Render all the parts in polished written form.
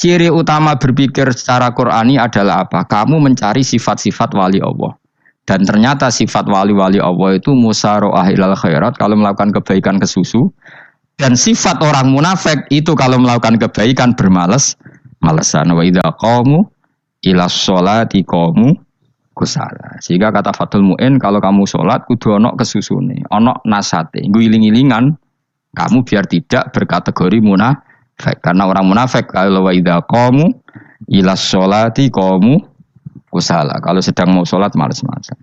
Ciri utama berpikir secara Qur'ani adalah apa? Kamu mencari sifat-sifat wali Allah. Dan ternyata sifat wali-wali Allah itu musara'ah ilal khairat, kalau melakukan kebaikan kesusu. Dan sifat orang munafik itu kalau melakukan kebaikan bermalas-malesan. Wa idza qamu ilas sholati qamu kusala. Sehingga kata Fathul Mu'in, kalau kamu sholat kudu ono kesusune, ono nasate. Guling-gilingan kamu biar tidak berkategori munafik. Karena orang munafik kalau wa idza qamu ilas sholati qamu kusala. Kalau sedang mau sholat malas-malasan.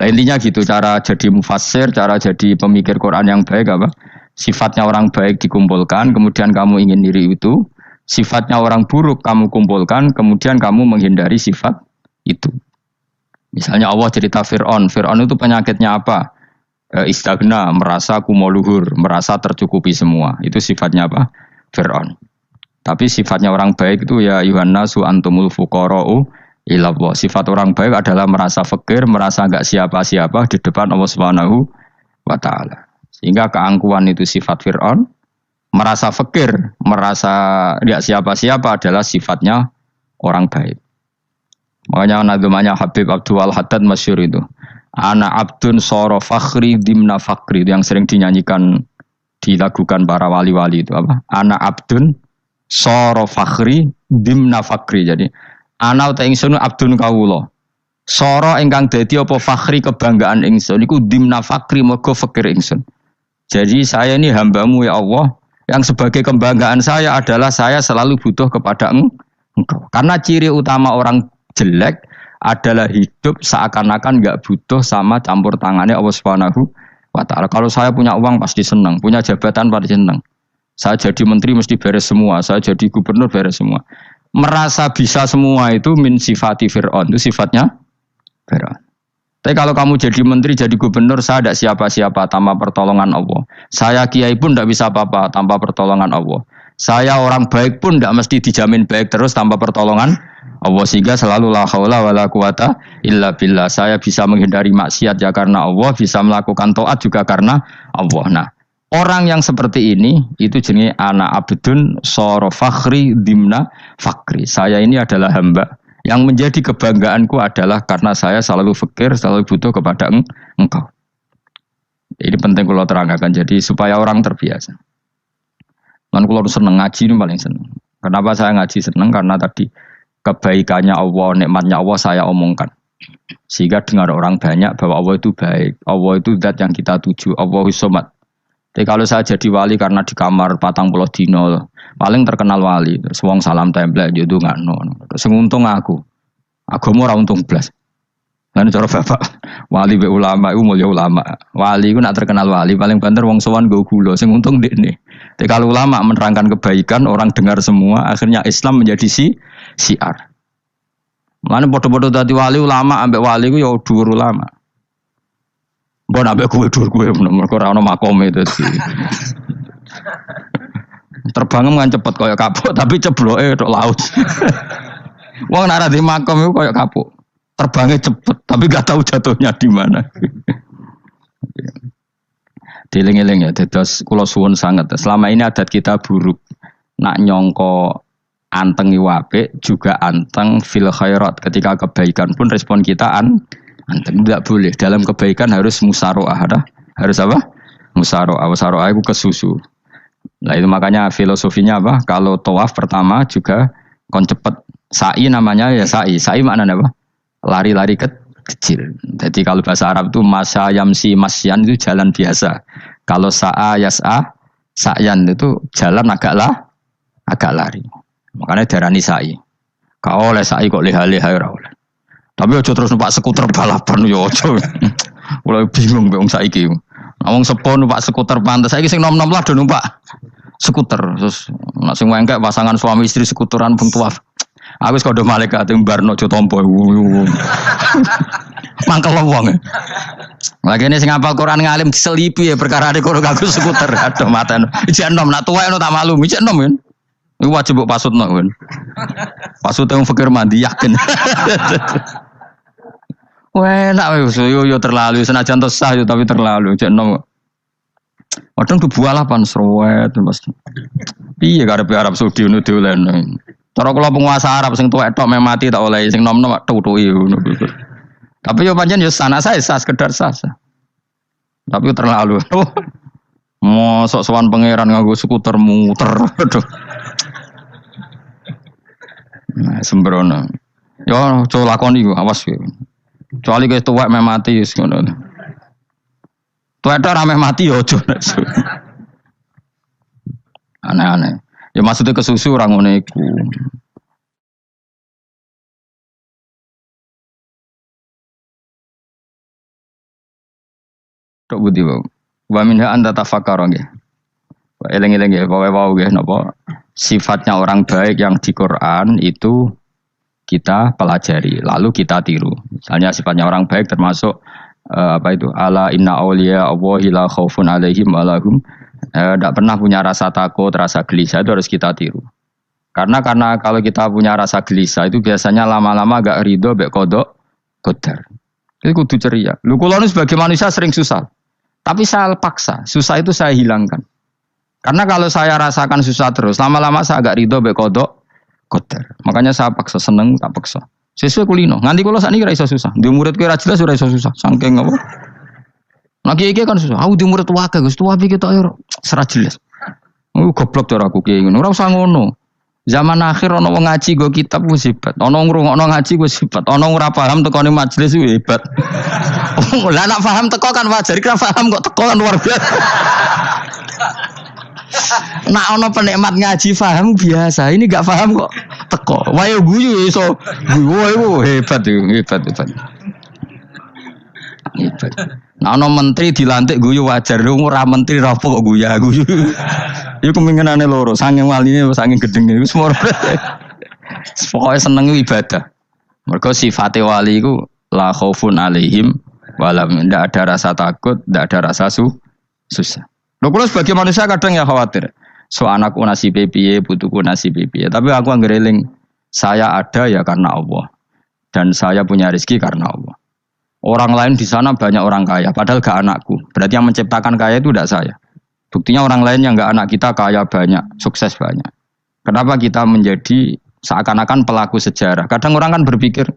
Nah, intinya gitu, cara jadi mufassir, cara jadi pemikir Quran yang baik apa? Sifatnya orang baik dikumpulkan, kemudian kamu ingin diri itu. Sifatnya orang buruk kamu kumpulkan, kemudian kamu menghindari sifat itu. Misalnya Allah cerita Fir'aun. Fir'aun itu penyakitnya apa? Istagna, merasa kumoluhur, merasa tercukupi semua. Itu sifatnya apa? Fir'aun. Tapi sifatnya orang baik itu ya Yuhannasu antumul fuqara'u ilallah. Sifat orang baik adalah merasa fakir, merasa enggak siapa-siapa di depan Allah Subhanahu wa taala. Sehingga keangkuhan itu sifat Fir'aun, merasa fakir, merasa enggak siapa-siapa adalah sifatnya orang baik. Makanya nadumanya Habib Abdul Haddad masyhur itu. Ana abdun soro fakhri dimna fakri, yang sering dinyanyikan, dilakukan para wali-wali itu apa? Ana abdun soro fakhri dimna fakri. Jadi ana uta ingsun abdun kawula. Soro ingkang dadi apa fakhri kebanggaan ingsun iku dimna fakri mergo fakir ingsun. Jadi saya ini hambamu ya Allah, yang sebagai kebanggaan saya adalah saya selalu butuh kepada Engkau. Karena ciri utama orang jelek adalah hidup seakan-akan enggak butuh sama campur tangannya Allah Subhanahu wa ta'ala. Kalau saya punya uang pasti senang, punya jabatan pasti senang. Saya jadi menteri mesti beres semua, saya jadi gubernur beres semua. Merasa bisa semua itu min sifati Fir'aun, itu sifatnya Fir'aun. Tapi kalau kamu jadi menteri, jadi gubernur, saya tidak siapa-siapa tanpa pertolongan Allah. Saya kiai pun tidak bisa apa-apa tanpa pertolongan Allah. Saya orang baik pun tidak mesti dijamin baik terus tanpa pertolongan Allah. Sehingga selalu la haula wala quwata illa billah. Saya bisa menghindari maksiat ya karena Allah, bisa melakukan taat juga karena Allah. Nah, orang yang seperti ini itu jenis ana abdun soro fakhri dimna fakri. Saya ini adalah hamba yang menjadi kebanggaanku adalah karena saya selalu fakir, selalu butuh kepada Engkau. Ini penting kalau terangkan, jadi supaya orang terbiasa. Dan kalau seneng ngaji ini paling seneng. Kenapa saya ngaji seneng? Karena tadi kebaikannya Allah, nikmatnya Allah saya omongkan. Sehingga dengar orang banyak bahwa Allah itu baik. Allah itu zat yang kita tuju. Allahus Somad. Jadi kalau saya jadi wali karena di kamar 40 dino, paling terkenal wali. Terus wong salam template yo ndongakno. Terus untung aku. Agama ora untung blas. Lan cara bapak wali be ulama iku mulya ulama. Wali iku nak terkenal wali paling banter wong sowan nggo gula sing untung ndekne. Tapi kalau ulama menerangkan kebaikan, orang dengar semua, akhirnya Islam menjadi siar. Mana bodoh-bodoh tadi wali ulama ambek wali ku ya dhuwur ulama. Mbon ambek kowe dhuwur kowe mergo ora ono makome dadi. Terbang kan cepet kaya kapuk tapi cebloke tok laut. Wong nek ora di makom iku kaya kapuk. Terbangnya cepet tapi gak tahu jatuhnya di mana. Dieling-eling ya, dados kula suwun sangat. Selama ini adat kita buruk. Nak nyongko anteng apik juga anteng fil khairat. Ketika kebaikan pun respon kita anteng, tidak boleh. Dalam kebaikan harus musyaroah. Harus apa? Musyaroah. Musyaroah itu kesusu. Nah itu makanya filosofinya apa? Kalau tawaf pertama juga kon cepet. Sa'i namanya ya sa'i. Sa'i maknanya apa? Lari-lari kecil. Jadi kalau bahasa Arab itu masya yamsi masyan itu jalan biasa. Kalau sa'a yas'a sa'yan itu jalan agak lari. Makanya darani sa'i. Kau oleh sa'i kok leha-leha ora oleh. Tapi aja terus numpak skuter balapan yo aja. Mulai bingung mbek wong saiki. Wong sepo numpak skuter pantes. Saiki sing nom-nom lah do numpak skuter. Terus nek sing wengkek pasangan suami istri skuteran pun tuaf. Aku wis kodho malaikat mbarno aja tampa. Mangkel wong. Lagi ini sing hafal Quran ngalim diselipi ya perkara ade karo aku skuter. Aduh maten. Ijek enom nak tuwek tak malu. Ijek enom kan. Iku wajib mbok pasutno kan. Pasute wong fakir mandi yakin. Wah, enak wis yo terlalu senajan to sah yo tapi terlalu ijek enom. Kadang tuh buah 8 serwet Mas. Piye karep Arab Saudi ngono dolen. Cara kula penguasa Arab sing tuwek tok mati tak oleh sing nom-nom tutuki ngono. Tapi yo pancen yo sana saya sekedar sasa. Tapi terlalu. Mosok sowan pangeran nganggo skuter muter. Aduh. Nah, sembrono. Yo coba lakoni ku awas kowe. Kecuali kowe tuwek mati wis ngono. Tuwek tok rame mati yo aja. Aneh-aneh. Ya maksudnya kesusu orang ngono iku. Tok budi wae. Wa minha anta tafakkara nggih. Eleng-eleng nggih, wae-wae nggih napa sifatnya orang baik yang di Quran itu kita pelajari, lalu kita tiru. Misalnya sifatnya orang baik termasuk apa itu? Ala inna auliya Allahi la khaufun alaihim wa lahum tidak pernah punya rasa takut, rasa gelisah, itu harus kita tiru. Karena kalau kita punya rasa gelisah itu biasanya lama-lama agak ridho, mbek kodok, qadar. Itu kudu ceria. Lu kula nu sebagai manusia sering susah. Tapi saya paksa, susah itu saya hilangkan. Karena kalau saya rasakan susah terus, lama-lama saya agak ridho, mbek kodok, qadar. Makanya saya paksa, seneng tak paksa. Sesuai kulino. Nganti kula sakniki ora iso susah. Di murid kowe ora jelas ora iso susah. Saking apa? Nah kiai kan susah. Aku di murid wae Gus, tuwa iki ketok ora jelas. Goblok cara aku kiai ngono. Ora usah ngono. Zaman akhir ana wong ngaji go kitab wis hebat. Ana ngrungokno ngaji wis hebat. Ana ora paham tekone majelis wis hebat. Lah nek paham teko kan wajar, kira paham kok teko kan luar biasa. Nak ana penikmat ngaji paham biasa. Ini gak paham kok teko. Wae guyu iso. Guyu hebat. Nah, ono menteri dilantik guyu wajar, ora menteri rapo kok guyu. Iku kemungkinane loro, saking waline saking gedenge iku semua. Pokoke seneng ibadah. Mergo sifate wali iku la khaufun alaihim walam ndak ada rasa takut, ndak ada rasa susah. Lho kula sebagai manusia kadang ya khawatir. So anakku nasibe piye, putuku nasibe piye. Tapi aku anggereling saya ada ya karena Allah. Dan saya punya rezeki karena Allah. Orang lain di sana banyak orang kaya, padahal gak anakku. Berarti yang menciptakan kaya itu tidak saya. Buktinya orang lain yang gak anak kita kaya banyak, sukses banyak. Kenapa kita menjadi seakan-akan pelaku sejarah? Kadang orang kan berpikir,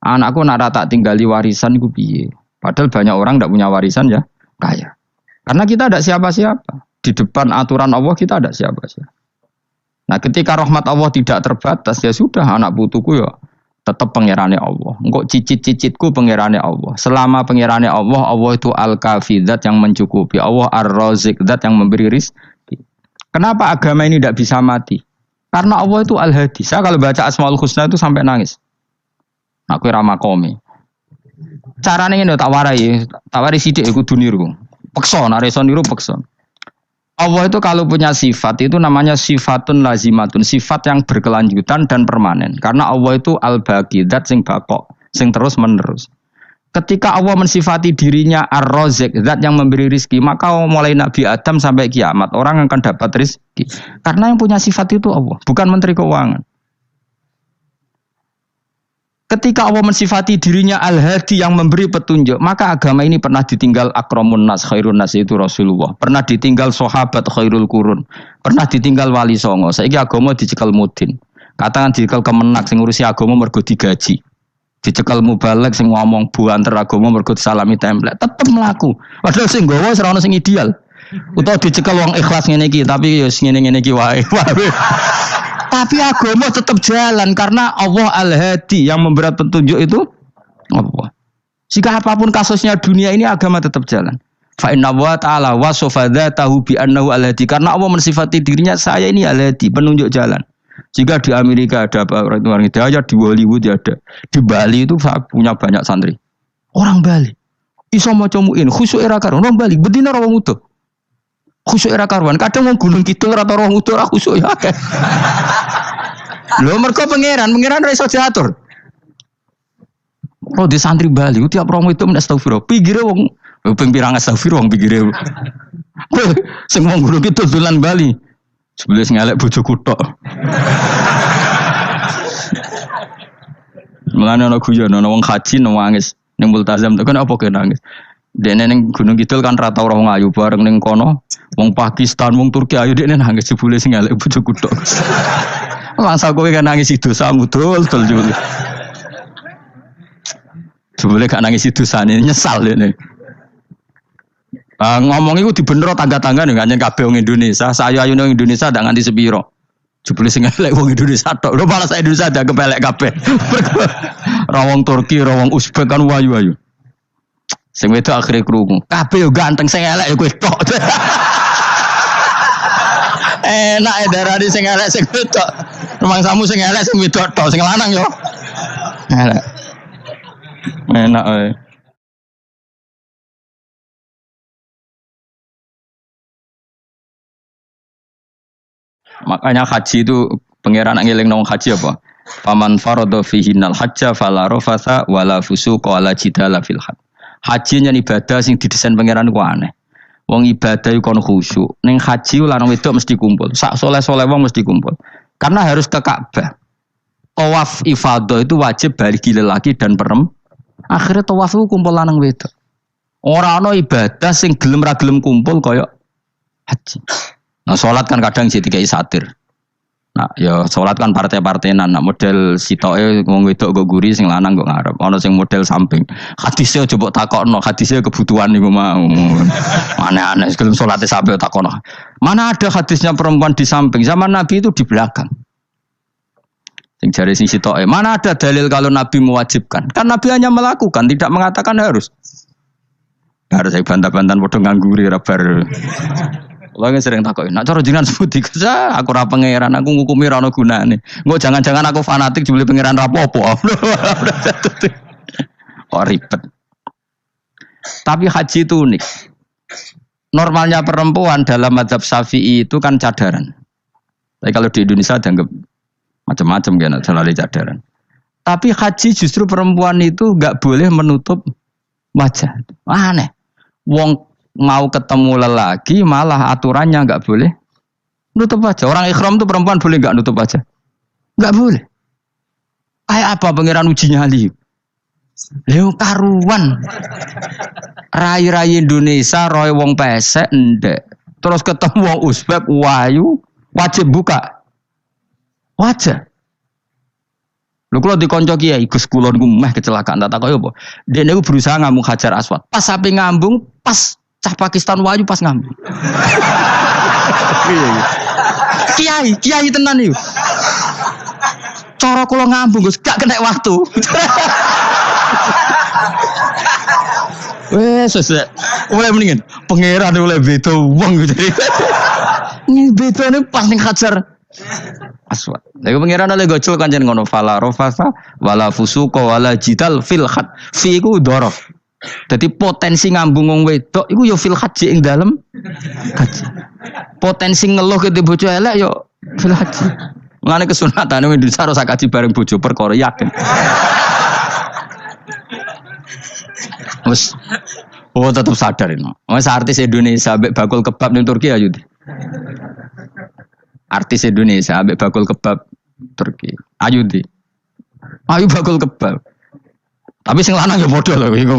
anakku nak tak tinggali warisan itu piye. Padahal banyak orang tidak punya warisan ya kaya. Karena kita tidak siapa-siapa. Di depan aturan Allah kita tidak siapa-siapa. Nah ketika rahmat Allah tidak terbatas, ya sudah anak putuku ya tetap pangerane Allah. Engkau cicit-cicitku pangerane Allah. Selama pangerane Allah, Allah itu al-kafi, zat yang mencukupi. Allah ar-razik, zat yang memberi rizki. Kenapa agama ini tidak bisa mati? Karena Allah itu al-hadi. Saya kalau baca Asmaul Husna itu sampai nangis. Aku ramakomi. Caranya ini tak warai sidik aku duniru. Pekso, nareson niru pekso. Allah itu kalau punya sifat itu namanya sifatun lazimatun, sifat yang berkelanjutan dan permanen. Karena Allah itu al-baqi, zat sing bakok, sing terus menerus. Ketika Allah mensifati dirinya ar-razik, zat yang memberi rizki, maka mulai Nabi Adam sampai kiamat orang akan dapat rizki. Karena yang punya sifat itu Allah, bukan menteri keuangan. Ketika Allah mensifati dirinya al-hadi yang memberi petunjuk, maka agama ini pernah ditinggal akramun nas, khairun nas itu Rasulullah. Pernah ditinggal sahabat khairul qurun. Pernah ditinggal wali songo. Saiki agama dicekel mudin. Katakan dicekel kemenak sing ngurusi agama mergo digaji. Dicekel mubalek sing ngomong buanter agama mergo disalami template. Tetep mlaku. Padahal sing nggawa ora ono sing ideal. Utawa dicekel wong ikhlas ngene iki, tapi ya ngene-ngene iki wae. Tapi agama tetap jalan karena Allah al-hadi yang memberi petunjuk itu Allah. Jika apapun kasusnya dunia ini agama tetap jalan. Fa inna wa ta'ala wasafa dzatahu bi annahu al-hadi, karena Allah mensifati dirinya saya ini al-hadi, penunjuk jalan. Jika di Amerika ada orang hidayah, di Hollywood ada, di Bali itu punya banyak santri. Orang Bali iso maca muin khusyuk era karo orang Bali bedina ora wong utuh. Khusyuk era karuan, kadang wong Gunung Kidul ora roh utuh ora khusyuk ya akeh. Lho mergo pangeran ora iso diatur. Oh di santri Bali tiap roh itu men astagfirullah. Pinggire wong ping pirang astagfirullah wong pinggire. Sing wong Gunung Kidul dolan Bali. Sebelas ngelek bojoku tok. Mulane ana guyon ana wong haji nangis ning multazam tekan apa ke nangis. Dene ning Gunung Kidul kan rata ora wong ayu bareng ning kono, wong Pakistan, wong Turki ayu dekne nangis jebule sing elek bojoku tok. Mangsa kowe kan nangis dosamu dul juli. Jebule gak nangis dosane nyesal ini. Ngomong iku dibener tangga-tangga nih kan kabeh wong Indonesia, sayu-ayu nang Indonesia ndak nganti sepiro. Jebule sing elek wong Indonesia tok. Lho malah sak Indonesia ada kepelek kabeh. Ra wong Turki, ra wong Uzbek kan wayu-ayu. Sing wedok akhire krungu. Kabeh yo ganteng sing elek yo kowe tok. Enak darani sing elek sing wedok. Rumangsamu sing elek sing wedok tok, sing lanang yo. Elek. Enak ae. Makanya haji itu pangeran ngeling nang haji apa? Paman faradha fihi nal hajja fala rafatha wala fusuqa wala jidala fil hajj. Haji nya ibadah sing didesain pangeran ku aneh. Wong ibadah iku kon khusyuk. Ning haji lanang wedok mesti kumpul. Sak soleh-soleh wong mesti kumpul. Karena harus ke Ka'bah. Tawaf ifadah itu wajib bagi lelaki dan perempuan. Akhirnya tawaf itu kumpul lanang wedok. Ora ana ibadah sing gelem ra gelem kumpul kaya haji. Nah, sholat kan kadang jadi kayak satir. Nah, ya sholat kan partai-partainan. Nah, model sitoke wong wedok go guri, sing lanang go ngarep. Ana sing model samping. Hadisnya coba takokno, hadisnya kebutuhan niku mau. Aneh-aneh sebelum sholatnya sampai takokno. Mana ada hadisnya perempuan di samping? Zaman Nabi itu di belakang. Sing jare sing sitoke, mana ada dalil kalau Nabi mewajibkan? Kan Nabi hanya melakukan, tidak mengatakan harus. Harus saya bantah-bantahan padha ngangguri ra bar. Lagi sering takokin, nak cara jenengan sebuti kerja, aku ora pangeran, aku ngukumi ra ono gunane. Engko jangan-jangan aku fanatik jebule pangeran ra apa-apa. Kok ribet. Tapi haji itu unik. Normalnya perempuan dalam mazhab Syafi'i itu kan cadaran. Tapi kalau di Indonesia dianggap macam-macam kan, selalu cadaran. Tapi haji justru perempuan itu enggak boleh menutup wajah. Aneh. Wong mau ketemu lelaki malah aturannya nggak boleh nutup wajah. Orang ikhram tuh perempuan boleh nggak nutup wajah? Nggak boleh. Kayak apa pangeran uji nyali? Leo karuan. Rai-rai Indonesia roy wong pesek ndek. Terus ketemu wong Uzbek wayu wajib buka wajah. Lho kula dikonco kiai Gus kulon ku meh kecelakaan tak takoki apa? Dene ku berusaha ngambung Hajar Aswad. Pas sampe ngambung pas cah Pakistan wayu pas ngambung. Kiai tenan iki. Cara kula ngambung Gus gak kena waktu. Wes oleh mendingan pangeran oleh beda wong gitu. Ini bedane pas ning Hajar Aswad. Lha pangeran oleh gocul kanjen ngono fala rafasa wala fusuqa wala jidal fil had. Fi iku dhorof. Jadi potensi ngambung wong wedok iku yo fil haji ing dalem haji. Potensi ngeluh ke bojo elek yo fil haji. Ngene kesunatan Indonesia ora kaji bareng bojo perkara yakin. Wes tetep sadar ini. Wes artis Indonesia ambek bakul kebab ning Turki ayo. Artis Indonesia ambek bakul kebab Turki. Ayo di. Ayo bakul kebab. Tapi sing lanang ya padha lho iku.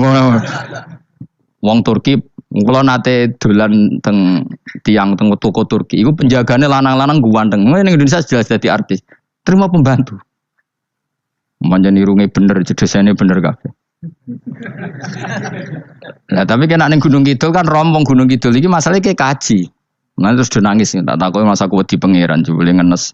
Wong Turki kula nate dolan teng tiang teng toko Turki. Iku penjagane lanang-lanang guanteng. Ning Indonesia jelas dadi artis. Terima pembantu. Manjan irunge bener, jedesane bener kabeh. Nah, tapi kena ning Gunung Kidul kan rombong Gunung Kidul iki masalahnya kayak kaji. Nah terus do nangis tak takoki masa aku wedi pangeran jebule ngenes.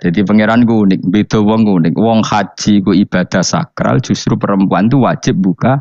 Jadi pangeran ku unik, beda wong unik. Wong haji ku ibadah sakral, justru perempuan itu wajib buka